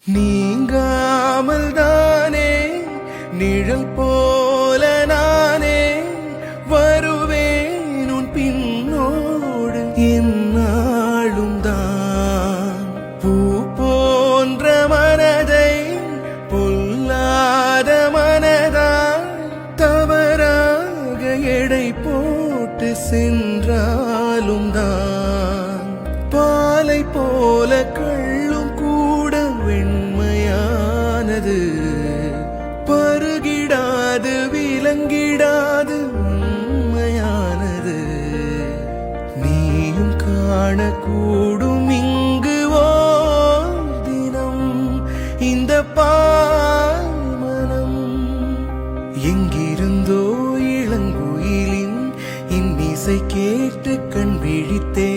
நீங்காமல் தானே நிழல் போல நானே வருவேன் உன் பின்னோடு என்னாலும் தான். பூ போன்ற மனதை பொல்லாத மனதால் தவறாக எடை போட்டு சென்றாலும் தான். பாலை போல கள்ளும் கூட வெண்மையானது, பருகிடாது விலங்கிடாது உண்மையானது. நீயும் காணக்கூடும் இங்கு ஓர் தினம் இந்த பால்மனம். எங்கிருந்தோ இளங்குயிலின் இன்னிசை கேட்டு கண் விழித்தே